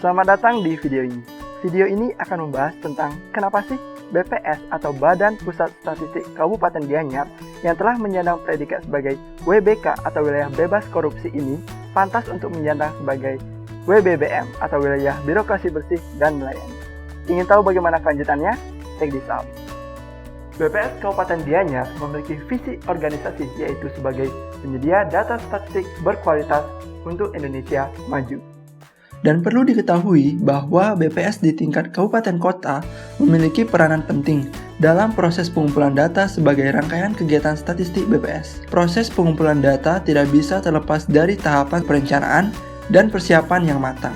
Selamat datang di video ini. Video ini akan membahas tentang kenapa sih BPS atau Badan Pusat Statistik Kabupaten Gianyar yang telah menyandang predikat sebagai WBK atau Wilayah Bebas Korupsi ini pantas untuk menyandang sebagai WBBM atau Wilayah Birokrasi Bersih dan Melayani. Ingin tahu bagaimana kelanjutannya? Check this out. BPS Kabupaten Gianyar memiliki visi organisasi yaitu sebagai penyedia data statistik berkualitas untuk Indonesia maju. Dan perlu diketahui bahwa BPS di tingkat kabupaten kota memiliki peranan penting dalam proses pengumpulan data sebagai rangkaian kegiatan statistik BPS. Proses pengumpulan data tidak bisa terlepas dari tahapan perencanaan dan persiapan yang matang.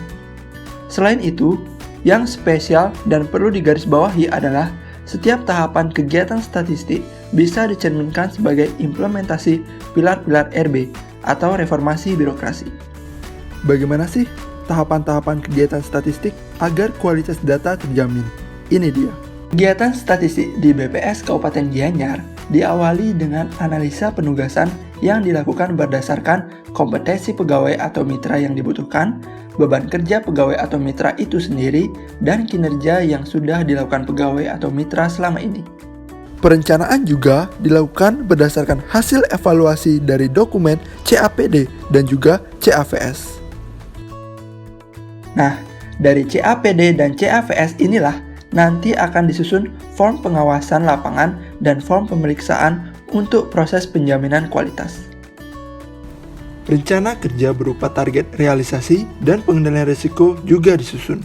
Selain itu, yang spesial dan perlu digarisbawahi adalah setiap tahapan kegiatan statistik bisa dicerminkan sebagai implementasi pilar-pilar RB atau reformasi birokrasi. Bagaimana sih tahapan-tahapan kegiatan statistik agar kualitas data terjamin? Ini dia. Kegiatan statistik di BPS Kabupaten Gianyar diawali dengan analisa penugasan yang dilakukan berdasarkan kompetensi pegawai atau mitra yang dibutuhkan, beban kerja pegawai atau mitra itu sendiri, dan kinerja yang sudah dilakukan pegawai atau mitra selama ini. Perencanaan juga dilakukan berdasarkan hasil evaluasi dari dokumen CAPD dan juga CAVS. Nah, dari CAPD dan CAVS inilah nanti akan disusun form pengawasan lapangan dan form pemeriksaan untuk proses penjaminan kualitas. Rencana kerja berupa target realisasi dan pengendalian risiko juga disusun.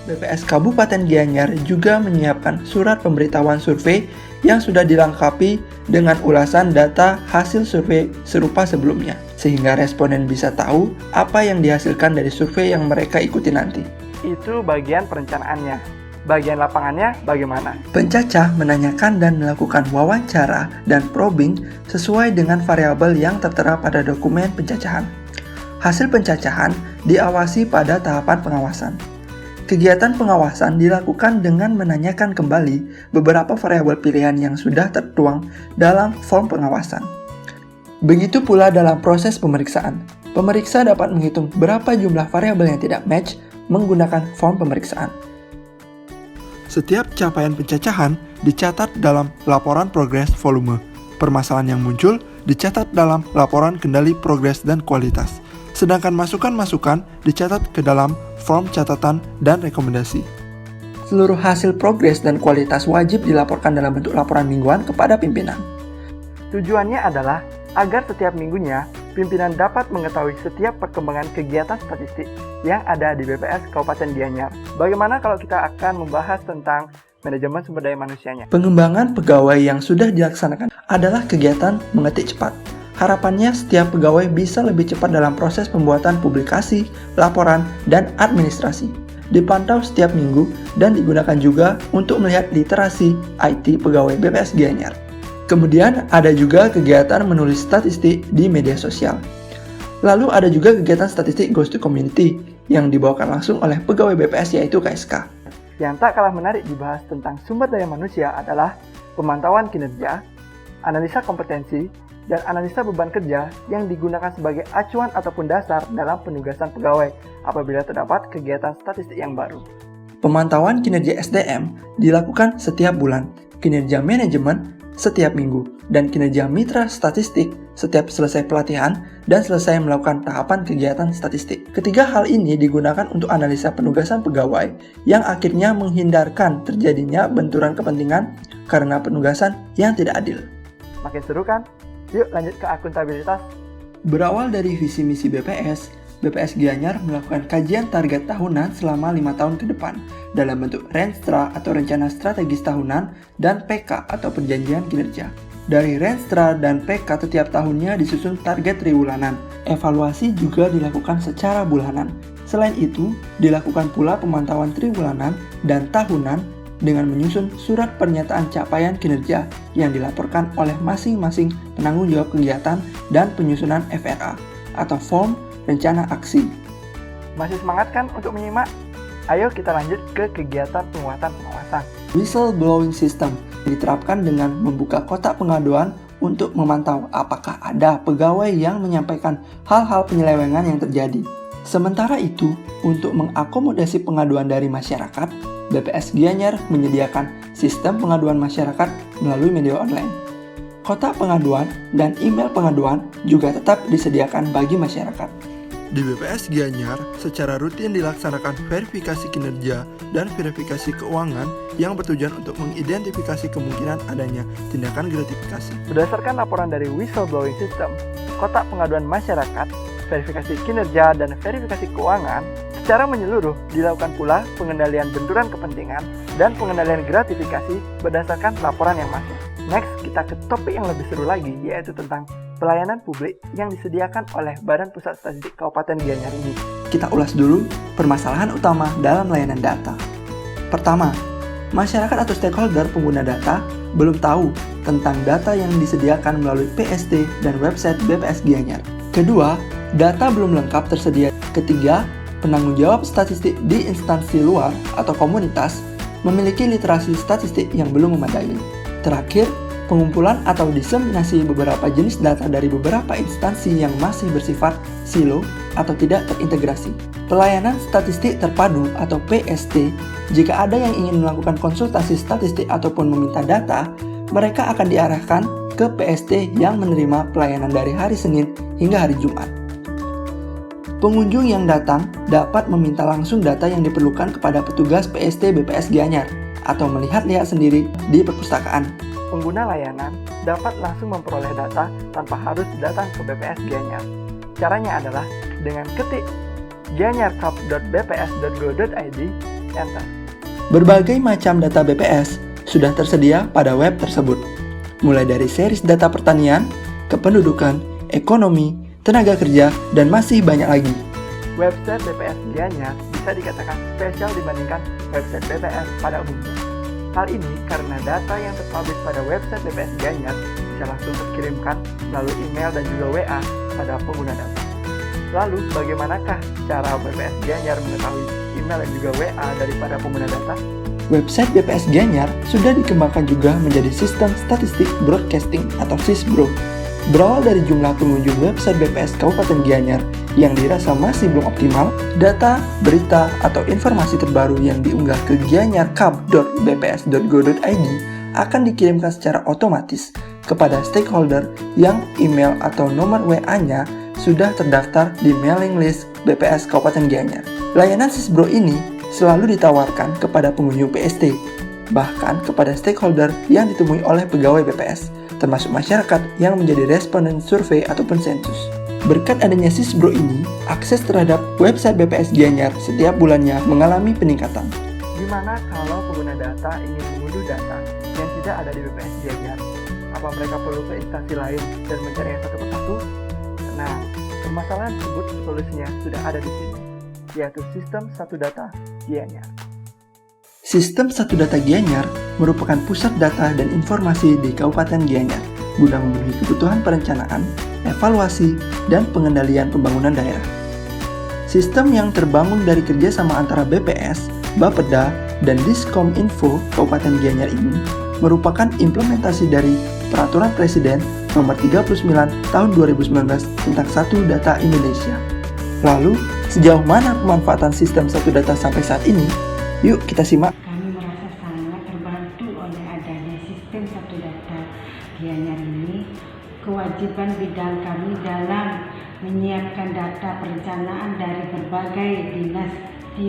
BPS Kabupaten Gianyar juga menyiapkan surat pemberitahuan survei yang sudah dilengkapi dengan ulasan data hasil survei serupa sebelumnya, sehingga responden bisa tahu apa yang dihasilkan dari survei yang mereka ikuti nanti. Itu bagian perencanaannya. Bagian lapangannya bagaimana? Pencacah menanyakan dan melakukan wawancara dan probing sesuai dengan variabel yang tertera pada dokumen pencacahan. Hasil pencacahan diawasi pada tahapan pengawasan. Kegiatan pengawasan dilakukan dengan menanyakan kembali beberapa variabel pilihan yang sudah tertuang dalam form pengawasan. Begitu pula dalam proses pemeriksaan. Pemeriksa dapat menghitung berapa jumlah variabel yang tidak match menggunakan form pemeriksaan. Setiap capaian pencacahan dicatat dalam laporan progres volume. Permasalahan yang muncul dicatat dalam laporan kendali progres dan kualitas. Sedangkan masukan-masukan dicatat ke dalam form catatan dan rekomendasi. Seluruh hasil progres dan kualitas wajib dilaporkan dalam bentuk laporan mingguan kepada pimpinan. Tujuannya adalah agar setiap minggunya pimpinan dapat mengetahui setiap perkembangan kegiatan statistik yang ada di BPS Kabupaten Gianyar. Bagaimana kalau kita akan membahas tentang manajemen sumber daya manusianya? Pengembangan pegawai yang sudah dilaksanakan adalah kegiatan mengetik cepat. Harapannya setiap pegawai bisa lebih cepat dalam proses pembuatan publikasi, laporan, dan administrasi. Dipantau setiap minggu dan digunakan juga untuk melihat literasi IT pegawai BPS Gianyar. Kemudian ada juga kegiatan menulis statistik di media sosial. Lalu ada juga kegiatan statistik Goes to Community yang dibawakan langsung oleh pegawai BPS yaitu KSK. Yang tak kalah menarik dibahas tentang sumber daya manusia adalah pemantauan kinerja, analisa kompetensi, dan analisa beban kerja yang digunakan sebagai acuan ataupun dasar dalam penugasan pegawai apabila terdapat kegiatan statistik yang baru. Pemantauan kinerja SDM dilakukan setiap bulan, kinerja manajemen setiap minggu, dan kinerja mitra statistik setiap selesai pelatihan dan selesai melakukan tahapan kegiatan statistik. Ketiga hal ini digunakan untuk analisa penugasan pegawai yang akhirnya menghindarkan terjadinya benturan kepentingan karena penugasan yang tidak adil. Makin seru kan? Yuk lanjut ke akuntabilitas. Berawal dari visi misi BPS Gianyar melakukan kajian target tahunan selama 5 tahun ke depan dalam bentuk Renstra atau Rencana Strategis Tahunan dan PK atau Perjanjian Kinerja. Dari Renstra dan PK setiap tahunnya disusun target triwulanan. Evaluasi juga dilakukan secara bulanan. Selain itu, dilakukan pula pemantauan triwulanan dan tahunan dengan menyusun surat pernyataan capaian kinerja yang dilaporkan oleh masing-masing penanggung jawab kegiatan dan penyusunan FRA atau Form Rencana Aksi. Masih semangat kan untuk menyimak? Ayo kita lanjut ke kegiatan penguatan pengawasan. Whistleblowing system diterapkan dengan membuka kotak pengaduan untuk memantau apakah ada pegawai yang menyampaikan hal-hal penyelewengan yang terjadi. Sementara itu, untuk mengakomodasi pengaduan dari masyarakat, BPS Gianyar menyediakan sistem pengaduan masyarakat melalui media online. Kotak pengaduan dan email pengaduan juga tetap disediakan bagi masyarakat. Di BPS Gianyar, secara rutin dilaksanakan verifikasi kinerja dan verifikasi keuangan yang bertujuan untuk mengidentifikasi kemungkinan adanya tindakan gratifikasi. Berdasarkan laporan dari Whistleblowing System, kotak pengaduan masyarakat, verifikasi kinerja, dan verifikasi keuangan, secara menyeluruh dilakukan pula pengendalian benturan kepentingan dan pengendalian gratifikasi berdasarkan laporan yang masuk. Next, kita ke topik yang lebih seru lagi, yaitu tentang pelayanan publik yang disediakan oleh Badan Pusat Statistik Kabupaten Gianyar ini. Kita ulas dulu permasalahan utama dalam layanan data. Pertama, masyarakat atau stakeholder pengguna data belum tahu tentang data yang disediakan melalui PST dan website BPS Gianyar. Kedua, data belum lengkap tersedia. Ketiga, penanggung jawab statistik di instansi luar atau komunitas memiliki literasi statistik yang belum memadai. Terakhir, pengumpulan atau diseminasi beberapa jenis data dari beberapa instansi yang masih bersifat silo atau tidak terintegrasi. Pelayanan statistik terpadu atau PST, jika ada yang ingin melakukan konsultasi statistik ataupun meminta data, mereka akan diarahkan ke PST yang menerima pelayanan dari hari Senin hingga hari Jumat. Pengunjung yang datang dapat meminta langsung data yang diperlukan kepada petugas PST BPS Gianyar atau melihat-lihat sendiri di perpustakaan. Pengguna layanan dapat langsung memperoleh data tanpa harus datang ke BPS Gianyar. Caranya adalah dengan ketik gianyarkap.bps.go.id, enter. Berbagai macam data BPS sudah tersedia pada web tersebut, mulai dari series data pertanian, kependudukan, ekonomi, tenaga kerja, dan masih banyak lagi. Website BPS Gianyar bisa dikatakan spesial dibandingkan website BPS pada umumnya. Hal ini karena data yang terpublish pada website BPS Gianyar bisa langsung terkirimkan melalui email dan juga WA pada pengguna data. Lalu, bagaimanakah cara BPS Gianyar mengetahui email dan juga WA daripada pengguna data? Website BPS Gianyar sudah dikembangkan juga menjadi sistem statistik broadcasting atau SISBRO. Berawal dari jumlah pengunjung website BPS Kabupaten Gianyar yang dirasa masih belum optimal, data, berita, atau informasi terbaru yang diunggah ke gianyarkap.bps.go.id akan dikirimkan secara otomatis kepada stakeholder yang email atau nomor WA-nya sudah terdaftar di mailing list BPS Kabupaten Gianyar. Layanan SISBRO ini selalu ditawarkan kepada pengunjung PST, bahkan kepada stakeholder yang ditemui oleh pegawai BPS, termasuk masyarakat yang menjadi responden survei ataupun sensus. Berkat adanya SISBRO ini, akses terhadap website BPS Gianyar setiap bulannya mengalami peningkatan. Gimana kalau pengguna data ingin mengunduh data yang tidak ada di BPS Gianyar? Apa mereka perlu ke instansi lain dan mencarinya satu persatu? Nah, permasalahan tersebut solusinya sudah ada di sini, yaitu Sistem Satu Data Gianyar. Sistem Satu Data Gianyar merupakan pusat data dan informasi di Kabupaten Gianyar guna memenuhi kebutuhan perencanaan, evaluasi, dan pengendalian pembangunan daerah. Sistem yang terbangun dari kerjasama antara BPS, Bapeda, dan Diskominfo Kabupaten Gianyar ini merupakan implementasi dari Peraturan Presiden Nomor 39 Tahun 2019 tentang Satu Data Indonesia. Lalu, sejauh mana pemanfaatan sistem Satu Data sampai saat ini? Yuk kita simak. Kami merasa sangat terbantu oleh adanya sistem Satu Data Gianyar ini. Kewajiban bidang kami dalam menyiapkan data perencanaan dari berbagai dinas di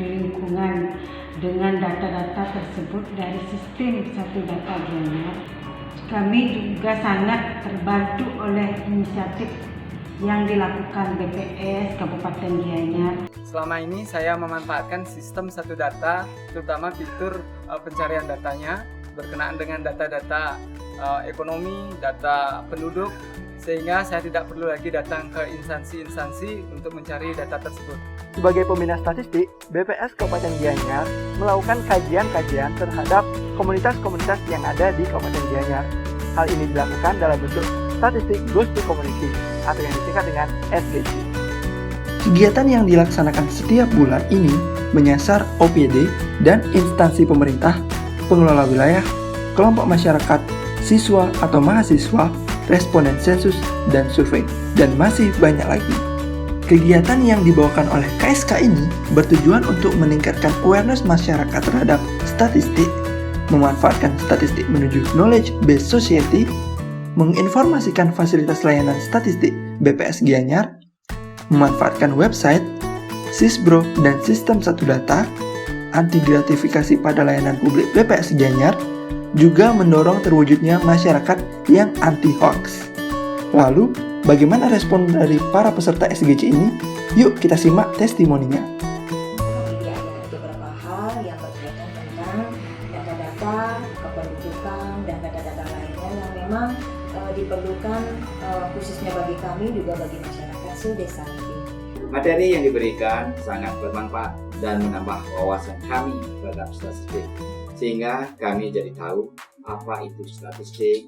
lingkungan dengan data-data tersebut dari sistem Satu Data Gianyar. Kami juga sangat terbantu oleh inisiatif yang dilakukan BPS Kabupaten Gianyar. Selama ini saya memanfaatkan sistem Satu Data, terutama fitur pencarian datanya berkenaan dengan data-data ekonomi, data penduduk, sehingga saya tidak perlu lagi datang ke instansi-instansi untuk mencari data tersebut. Sebagai pembina statistik, BPS Kabupaten Gianyar melakukan kajian-kajian terhadap komunitas-komunitas yang ada di Kabupaten Gianyar. Hal ini dilakukan dalam bentuk statistik Goes to Community atau yang disingkat dengan SGC. Kegiatan yang dilaksanakan setiap bulan ini menyasar OPD dan instansi pemerintah, pengelola wilayah, kelompok masyarakat, siswa atau mahasiswa, responden sensus dan survei, dan masih banyak lagi. Kegiatan yang dibawakan oleh KSK ini bertujuan untuk meningkatkan awareness masyarakat terhadap statistik, memanfaatkan statistik menuju knowledge-based society, menginformasikan fasilitas layanan statistik BPS Gianyar, memanfaatkan website, Sisbro dan sistem satu data, anti gratifikasi pada layanan publik BPS Gianyar, juga mendorong terwujudnya masyarakat yang anti-hoax. Lalu, bagaimana respon dari para peserta SGC ini? Yuk kita simak testimoninya. Ada beberapa hal yang berkaitan tentang data-data kependudukan dan data-data lainnya yang memang diperlukan khususnya bagi kami juga bagi masyarakat se-desa ini. Materi yang diberikan sangat bermanfaat dan menambah wawasan kami terhadap statistik, sehingga kami jadi tahu apa itu statistik,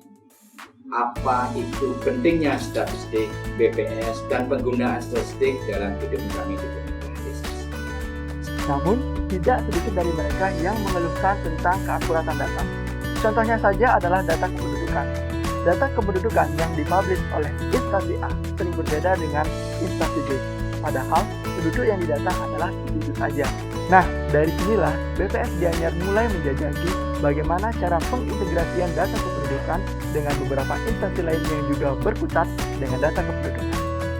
apa itu pentingnya statistik, BPS, dan penggunaan statistik dalam hidup kami di pemerintahan desa. Namun, tidak sedikit dari mereka yang mengeluhkan tentang keakuratan data. Contohnya saja adalah data kependudukan. Data kependudukan yang dipublish oleh instansi A sering berbeda dengan instansi B. Padahal, penduduk yang didata adalah individu saja. Nah, dari sinilah BPS Gianyar mulai menjajaki bagaimana cara pengintegrasian data kependudukan dengan beberapa instansi lain yang juga berkutat dengan data kependudukan.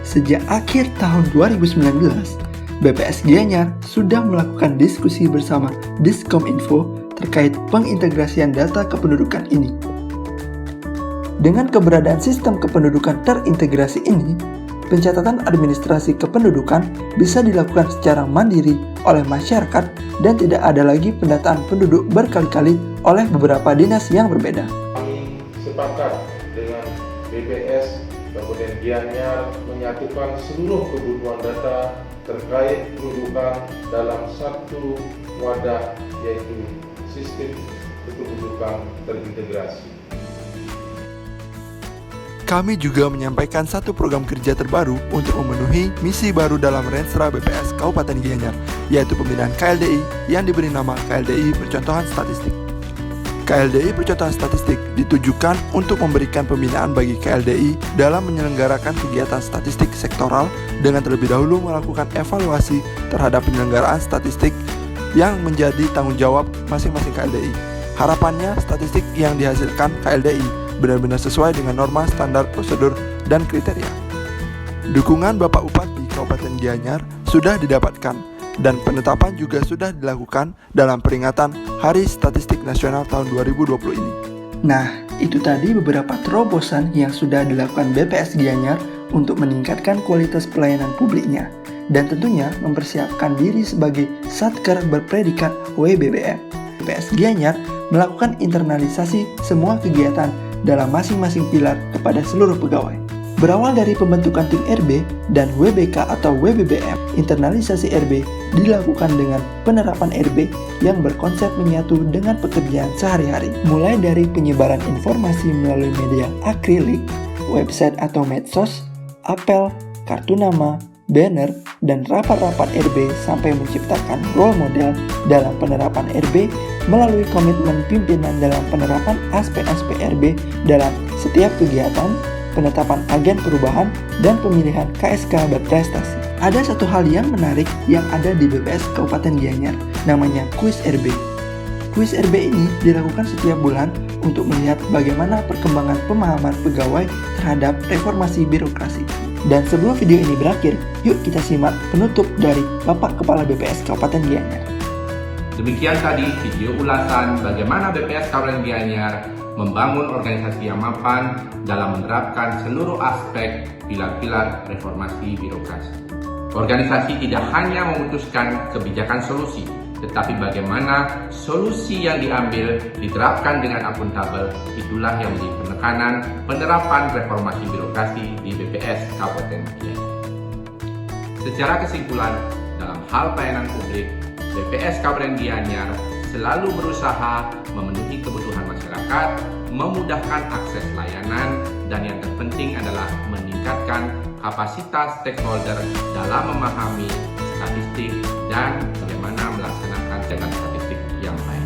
Sejak akhir tahun 2019, BPS Gianyar sudah melakukan diskusi bersama Diskominfo terkait pengintegrasian data kependudukan ini. Dengan keberadaan sistem kependudukan terintegrasi ini, pencatatan administrasi kependudukan bisa dilakukan secara mandiri oleh masyarakat dan tidak ada lagi pendataan penduduk berkali-kali oleh beberapa dinas yang berbeda. Kami sepakat dengan BPS Kabupaten Gianyar menyatukan seluruh kebutuhan data terkait kependudukan dalam satu wadah, yaitu sistem kependudukan terintegrasi. Kami juga menyampaikan satu program kerja terbaru untuk memenuhi misi baru dalam Renstra BPS Kabupaten Gianyar, yaitu pembinaan KLDI yang diberi nama KLDI Percontohan Statistik. KLDI Percontohan Statistik ditujukan untuk memberikan pembinaan bagi KLDI dalam menyelenggarakan kegiatan statistik sektoral dengan terlebih dahulu melakukan evaluasi terhadap penyelenggaraan statistik yang menjadi tanggung jawab masing-masing KLDI. Harapannya, statistik yang dihasilkan KLDI benar-benar sesuai dengan norma, standar, prosedur, dan kriteria. Dukungan Bapak Bupati Kabupaten Gianyar sudah didapatkan dan penetapan juga sudah dilakukan dalam peringatan Hari Statistik Nasional tahun 2020 ini. Nah, itu tadi beberapa terobosan yang sudah dilakukan BPS Gianyar untuk meningkatkan kualitas pelayanan publiknya dan tentunya mempersiapkan diri sebagai Satker berpredikat WBBM. BPS Gianyar melakukan internalisasi semua kegiatan dalam masing-masing pilar kepada seluruh pegawai. Berawal dari pembentukan tim RB dan WBK atau WBBM, internalisasi RB dilakukan dengan penerapan RB yang berkonsep menyatu dengan pekerjaan sehari-hari. Mulai dari penyebaran informasi melalui media akrilik, website atau medsos, apel, kartu nama, banner, dan rapat-rapat RB sampai menciptakan role model dalam penerapan RB melalui komitmen pimpinan dalam penerapan aspek-aspek RB dalam setiap kegiatan, penetapan agen perubahan, dan pemilihan KSK berprestasi. Ada satu hal yang menarik yang ada di BPS Kabupaten Gianyar, namanya kuis RB. Kuis RB ini dilakukan setiap bulan untuk melihat bagaimana perkembangan pemahaman pegawai terhadap reformasi birokrasi. Dan sebelum video ini berakhir, yuk kita simak penutup dari Bapak Kepala BPS Kabupaten Gianyar. Demikian tadi video ulasan bagaimana BPS Kabupaten Gianyar membangun organisasi yang mapan dalam menerapkan seluruh aspek pilar-pilar reformasi birokrasi. Organisasi tidak hanya memutuskan kebijakan solusi, tetapi bagaimana solusi yang diambil diterapkan dengan akuntabel. Itulah yang menjadi penekanan penerapan reformasi birokrasi di BPS Kabupaten Gianyar. Secara kesimpulan, dalam hal pelayanan publik, BPS Kabupaten Gianyar selalu berusaha memenuhi kebutuhan masyarakat, memudahkan akses layanan, dan yang terpenting adalah meningkatkan kapasitas stakeholder dalam memahami statistik dan bagaimana melaksanakan data statistik yang baik.